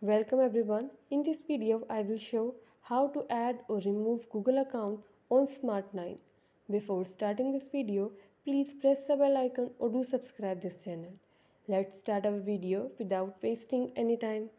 Welcome everyone. In this video, I will show how to add or remove Google account on Smart 9. Before starting this video, please press the bell icon or do subscribe this channel. Let's start our video without wasting any time.